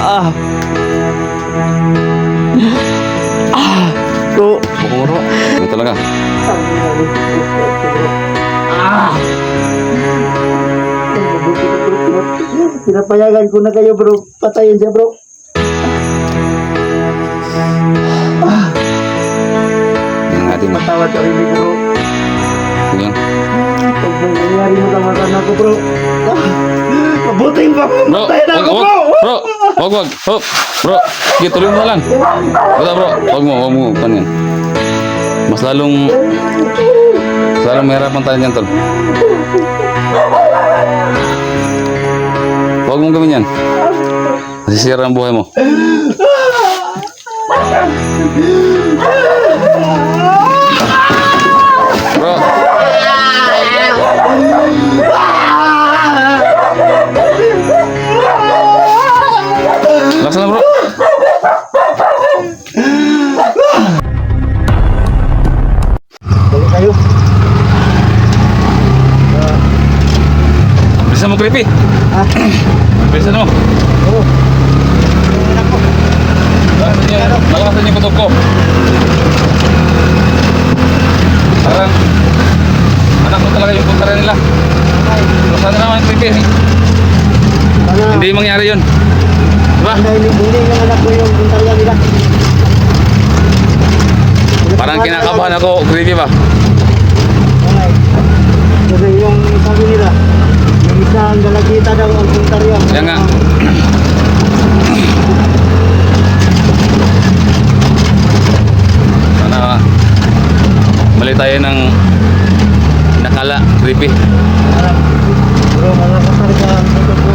Ah. Ah. Bro. Bukuro. Ano talaga? Ah. Pinapayagan ko na kayo bro. Patayin siya bro. Yan natin. Matawad ka rin bro. Yan. Pag may nangyari mo kamaran ako bro. Mabuting ba? Bro, Patayin ako bro. wag. Hop. Bro, sige, tuloy mo lang. Basta bro, wag mo. Kanyan. Mas lalong mahirapan tayo dyan, tol. Huwag mong gawin yan. Nasisira ang buhay mo. Bro. Lakas na bro. Balik kayo. Bilisan mo, creepy. Bilisan mo. Oo. Malakasan yung kutok ko. Parang anak mo talaga yung punta nila. Pero sana naman, creepy. Hindi mangyari yun. Diba? Hindi yung anak ko yung puntarya nila. Parang kinakabahan ako, creepy ba? Okay. Kasi yung sabi nila, yung isang dalagita daw ang puntarya. Kaya nga. Sana mali tayo ng nakala, creepy. Bro, malakasar ka ang tutok ko.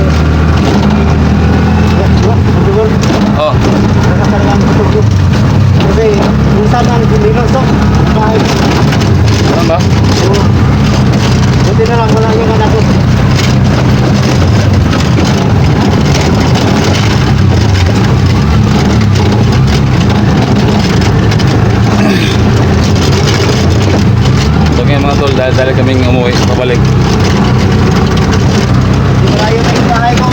Bro, Oh, malakasar ka ang tutok ko. Kasi minsan ang binusok kahit ano ba? buti na lang wala yung anak ko. So ngayon mga tol, dahil kaming umuwi, pabalik. Malayo na yung bahay ko.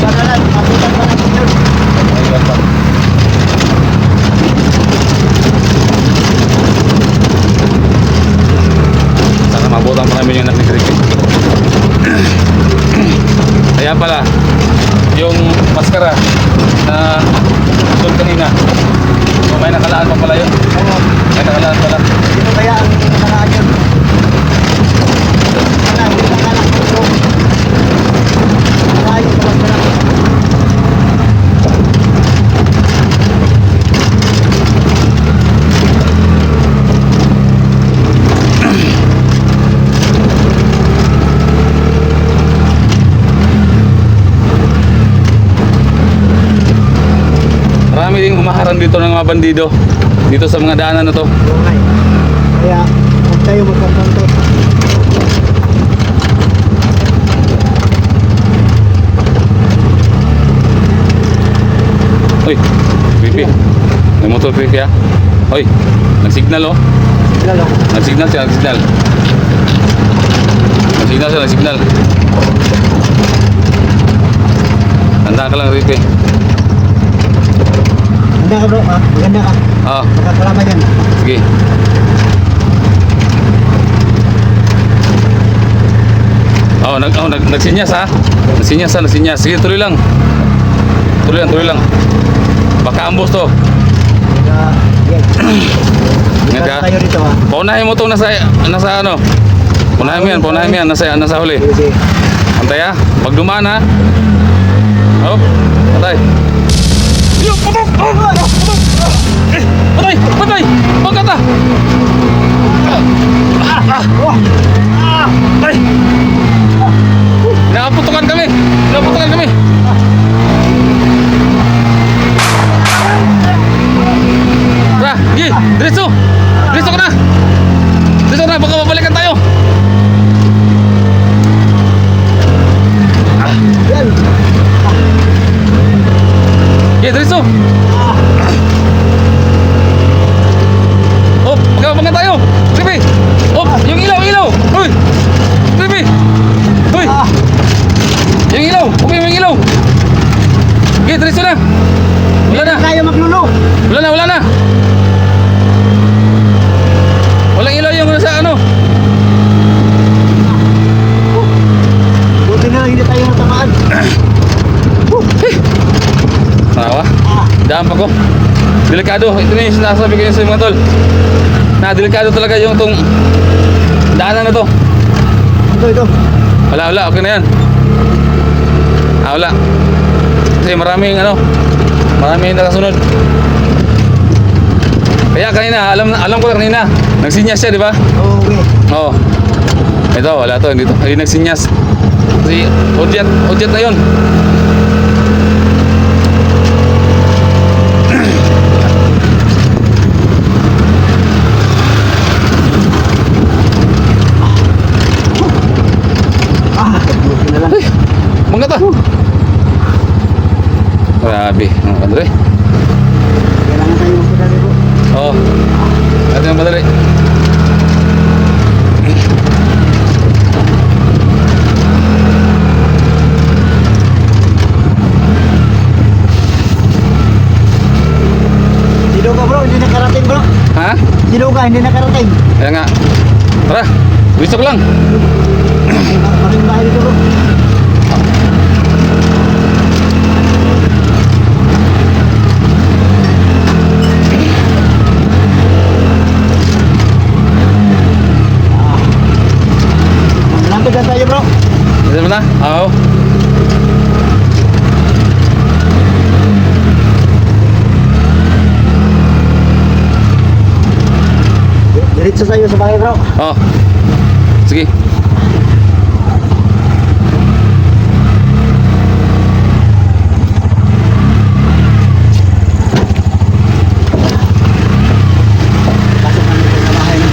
Sana lang, mabutan pa natin yun. Ayun pa. Sana mabutan pa namin yung anak ni Creepy. Kaya pala, yung maskara na doon kanina, may nakalaan pa pala yun. Oo. May nakalaan pala. Sino kaya ang nakaraan yun? Wala, hindi na kalak ko bro. Wala yung kalak. Marami ding humaharang dito ng mga bandido. Dito sa mga daanan na to. Okay. Kaya, huwag tayo magkakanto. Uy, Creepy. May motor Creepy ah. Uy, nag-signal oh. Sila lang. Nag-signal siya, nag-signal. Nag-signal siya, nag-signal. Tanda ka lang Creepy. Ganda ka bro, ha? Maganda ka. Ah, Magkakalama yan. sige. Nagsinyas ha. Nagsinyas. Sige, tuloy lang. Tuloy lang. Baka ambos to. Kaya, yan. Ingat ka. Tayo dito ha. Paunahin mo to nasa ano. Paunahin mo yan. Nasa huli. Sige. Antay ha. Pag dumaan ha. Oh, patay. Patay! Pagkata! Ay! Nakaputukan kami! Gi! Diretso ka na! Baka mabalikan tayo! Yan. Gi, diretso! Magkabangan tayo! Creepy! Yung ilaw! Uy! Creepy! Uy! Yung ilaw! Okay, yung ilaw! ilaw. Sige, diretso na. Wala na. Kaya maglulo. Wala na, wala na. Walang ilaw yung sa ano. Buti na lang hindi tayo natamaan. Nawa. Daan pa ko. Delikado. Ito na yung sinasabi ko yun sa mga tol. Na delikado talaga yung itong daanan na to. Ito. Wala, wala. Okay na yan. Wala. Kasi maraming nakasunod. Kaya kanina, alam ko lang kanina. Nagsinyas siya, di ba? Okay. Oo. Ito, wala to. Hindi to. Hindi nagsinyas. Kasi udyat na yun. Buti na lang. Mga ta. Grabe. Mga kadre. Kailangan tayo magpadali bro. Oo. Ito yung madali. Sinuga bro, hindi nakarating bro. Ha? Sinuga, hindi nakarating. Kaya nga. Tara. Gusto ko lang. Maraming bahay dito bro. Malapit na tayo bro. Ito mo na? Oo. Diretso tayo sa bahay bro. Oo. Sige. Pasok namin sa bahay na.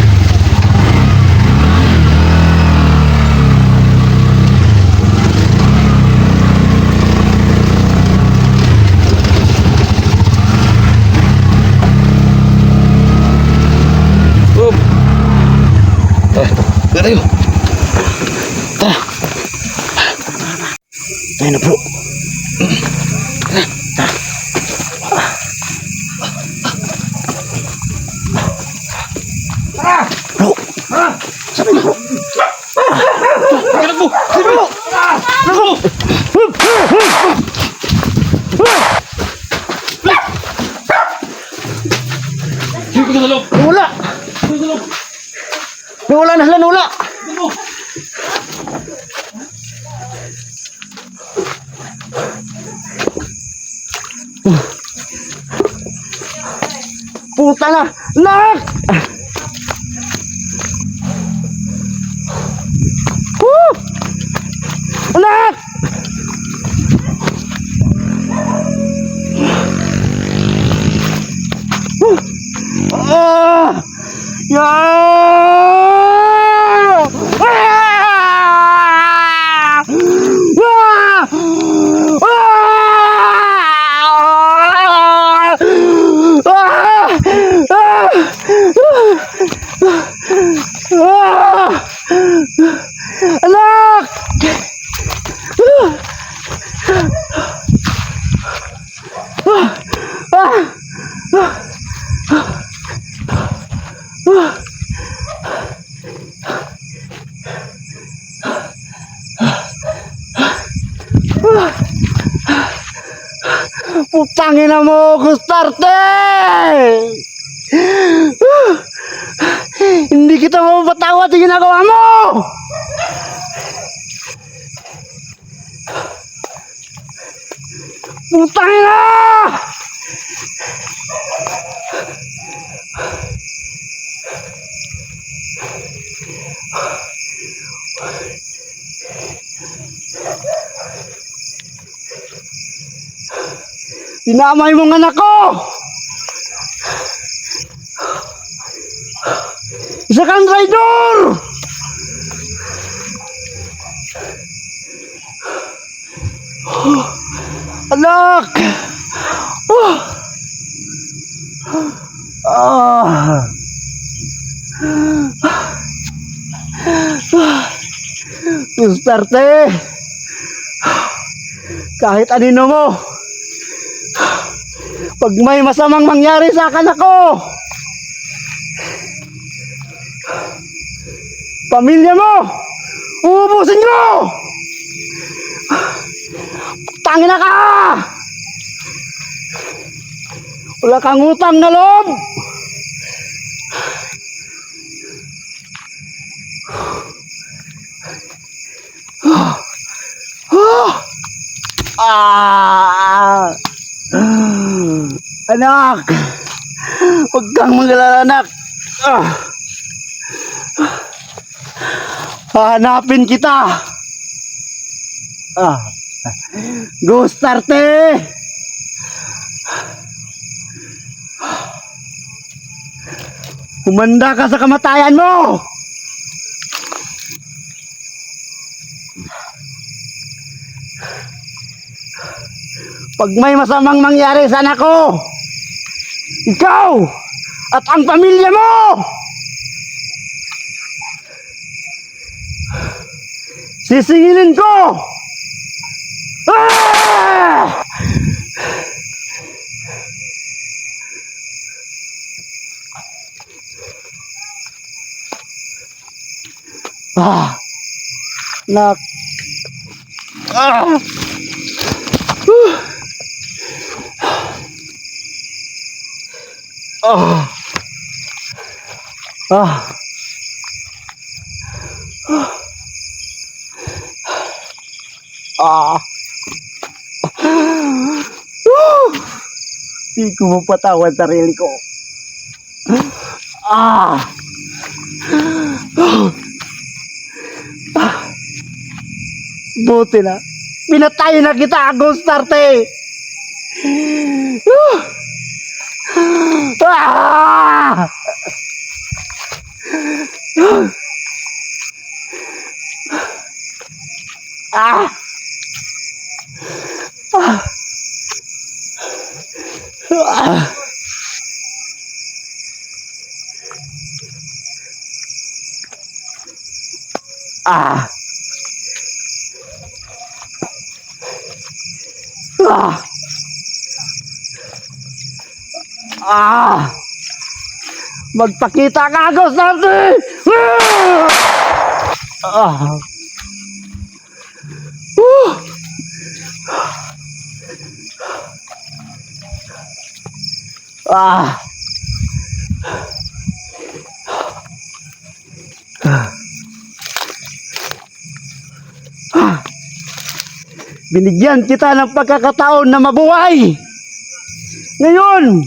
Up. Tara tayo. Tara. Tayo na bro. Bro. Sabi na bro. Kalagbo. Bro. Kalagbo. Sige ka sa loob. Wala. Sige sa loob. Wala na sila, wala. Kalagbo. Puta na. Nak! Woo! Anak! Ya! Anak! Putangin na mo, Gustarte! Hindi kita mapatawad sa ginagawa mo! Putangin na! Dinamay mo ang anak ko! Isa kang traitor! Anak! Gustarte! Kahit anino mo, pag may masamang mangyari sa anak ko, pamilya mo, uubusin ko! Tangina ka! Wala kang utang na loob! Anak! Huwag kang magalala, anak! Hahanapin kita! Gustarte! Humanda ka sa kamatayan mo! Pag may masamang mangyari sa anak ko, ikaw at ang pamilya mo, sisingilin ko! Ah! Nak. Di ko mapatawad sarili ko. Buti na. Pinatay na kita, Gustarte. Magpakita ka, Gustarte! Binigyan kita ng pagkakataon na mabuhay. Ngayon,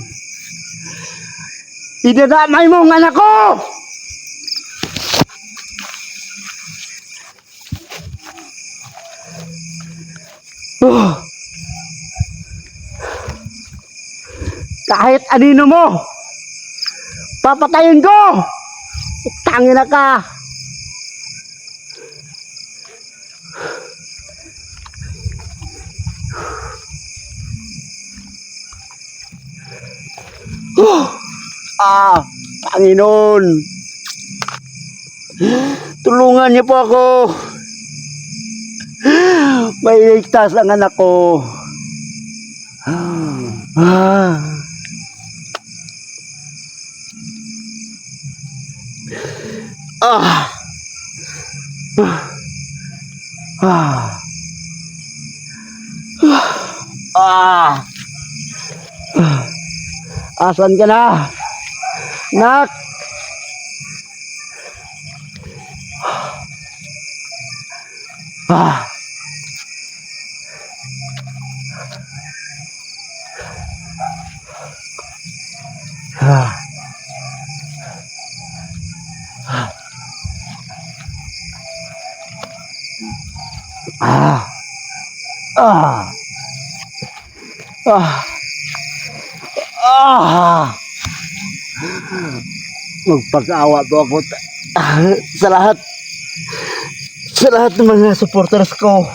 idadamay mo ang anak ko! Kahit anino mo, papatayin ko! Tangina ka! Panginoon, tulungan niyo po ako. May ligtas ang anak ko. Asan ka na? Nak! Magpag-awa po ako sa lahat ng mga supporters ko.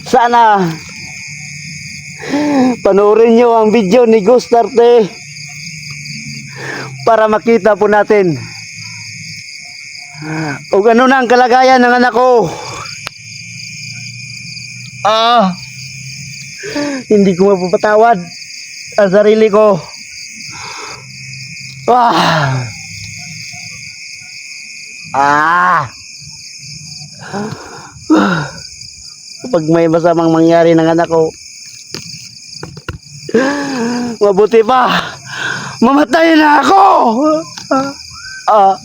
Sana panoorin nyo ang video ni Gustarte para makita po natin kung ano na ang kalagayan ng anak ko. Hindi ko mapapatawad ang sarili ko. Ah. Ah. Kapag may masamang mangyari ng anak ko, mabuti pa, mamatay na ako. Ah. Ah.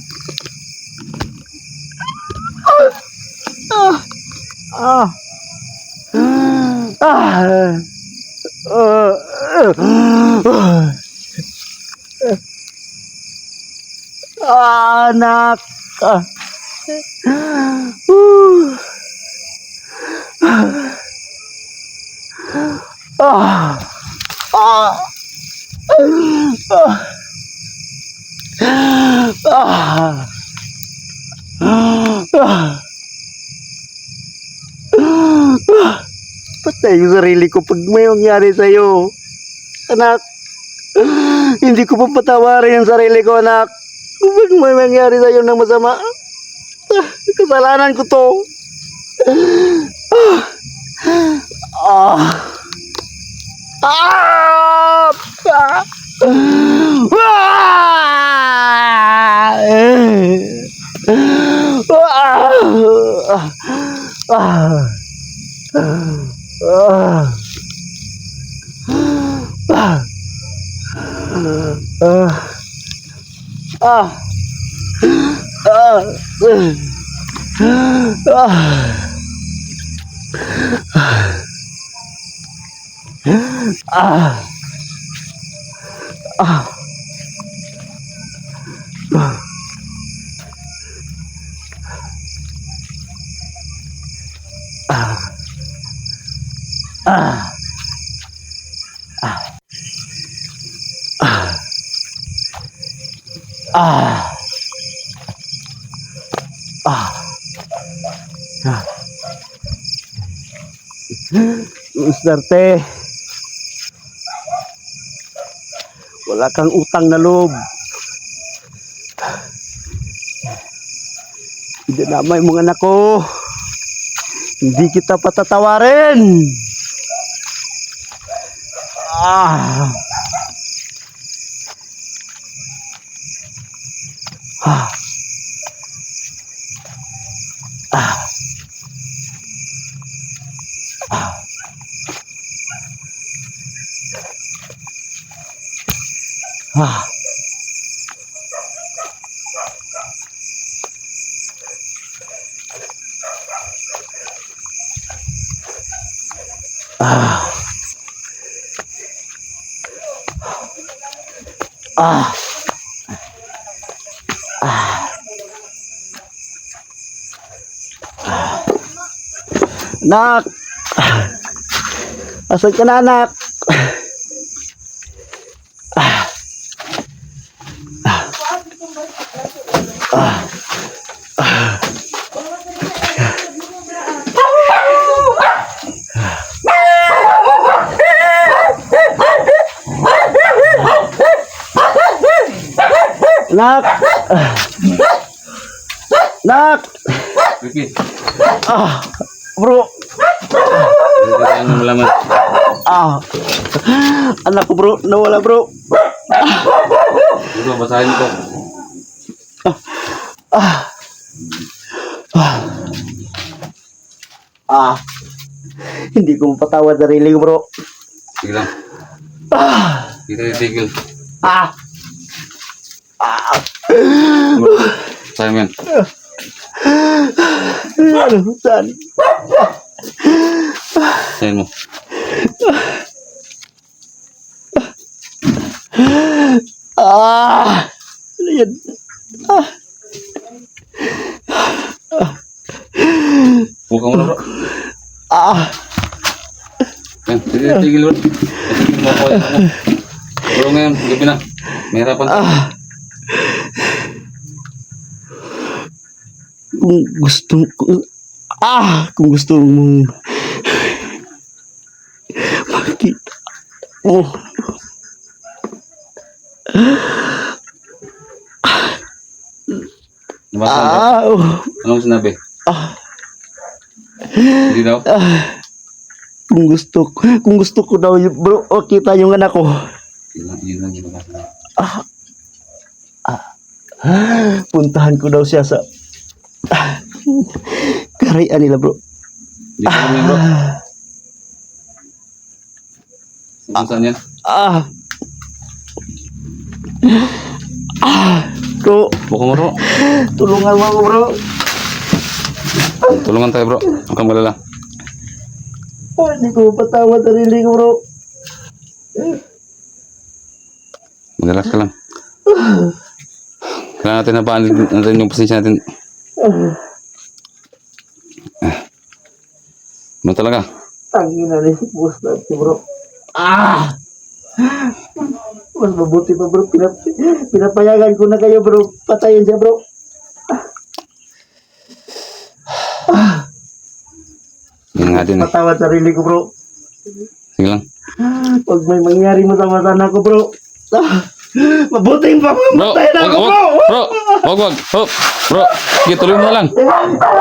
Ah. Anak. Patay yung sarili ko pag may nangyari sa'yo. Anak, hindi ko pa patawarin ang sarili ko, anak. Pag may nangyari sa'yo ng masama, kasalanan ko to. Ah. Ah. Ah. Swerte. Wala kang utang na loob. Hindi naman mga anak ko. Hindi kita patatawarin. Ah. Ah. Ah. Ah. Ah. Ah. Nak. Asan ka na, anak? Nak. Nak. Ricky, Bro. hindi tayo malaman. Anak ko, bro. Nawala, bro. Ito, basahin ko. Hindi ko mapatawad sarili ko, bro. Sige lang. Hindi tayo tigil. Basahin mo yan. Ano, saan? Basahin mo. Ano yan? Buka mo na, bro. Yan, hindi tigil, bro. Tigil mo ako. Bro, ngayon, gabi na. May harapan. Kung gusto mong makikita mo. Nabasa mo, bro? Anong sinabi? Hindi daw? Kung gusto ko daw bro, kita yung anak ko. Yun lang yung mga. Puntahan ko daw siya sa karayaan nila bro. Di ko alam yun, bro. Saan yan? Bro, Buka mo, bro. tulungan mo ako bro. Tulungan tayo, bro. Huwag kang malala. Hindi ko patawad sarili ko bro. Mag-relax ka lang. Kailangan natin na natin yung pasensya natin. Ano talaga? Tangin na rin si boss natin bro. Mas mabuti pa bro. Pinapayagan ko na kayo bro. Patayin siya bro. Yan nga din eh. Patawad sarili ko bro. Sige lang. Huwag may mangyari masama sana ko bro. Mabuting pa Bro, mamatay na ako bro. wag. Hop, bro. Sige, tuloy mo na lang.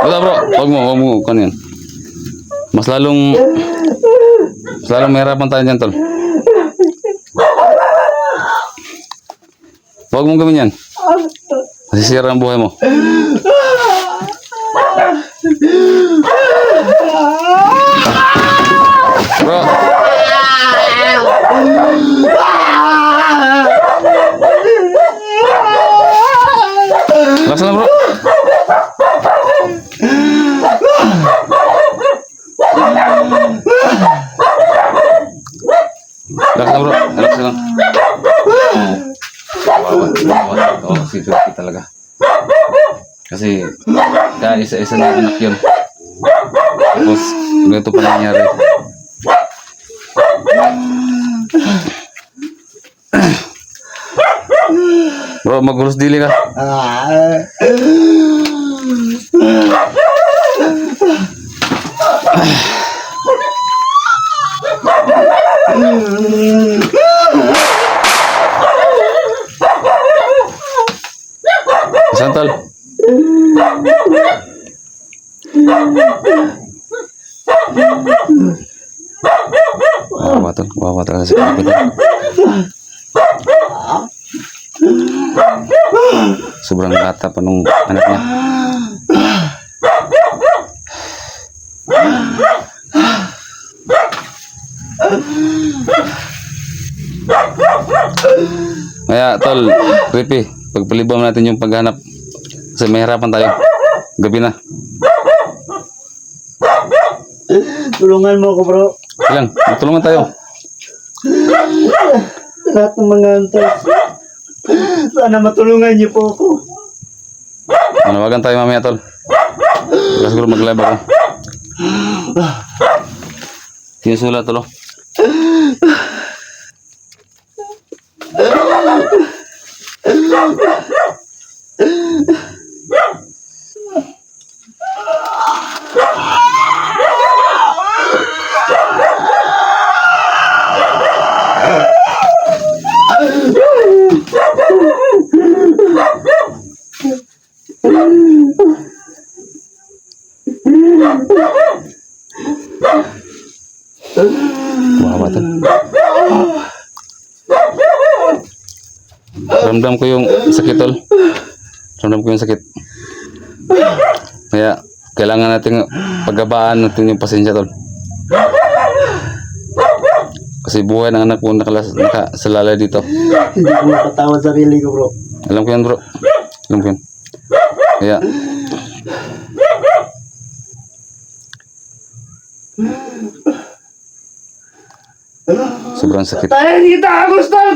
Wala, bro. Wag mo. Kano yan? Mas lalong mahirapan tayo dyan, tol. Wag mong gawin yan. Masisira ang buhay mo. Bro. Lakas lang, bro. Lakas lang, bro. Lakas lang. Kawawa si Turkey talaga. Kasi kaya isa-isa na anak yun. Tapos ganito pa nangyari. Bro, magulus dili ka. Santol. Wawa talaga si Kapit. Sobrang bata pa nung anak niya. Kaya tol, creepy, pagpalibam natin yung paghanap kasi may harapan tayo. Gabi na. Tulungan mo ako bro. Ilang, magtulungan tayo. Lahat ng mga antas. Sana matulungan niyo po ako. Manawagan tayo mamaya tol. Baka siguro mag-live ako. Sinusulat tol. Wawa tol. Ramdam ko yung sakit tol. Ramdam ko yung sakit. Kaya kailangan natin paggabaan natin yung pasensya tol. Kasi buhay ng anak ko nakasalalay dito. Hindi ko mapatawad sarili ko bro. Alam ko yan bro. Alam ko yan. Kaya sobrang sakit. Tayo kita Agustin!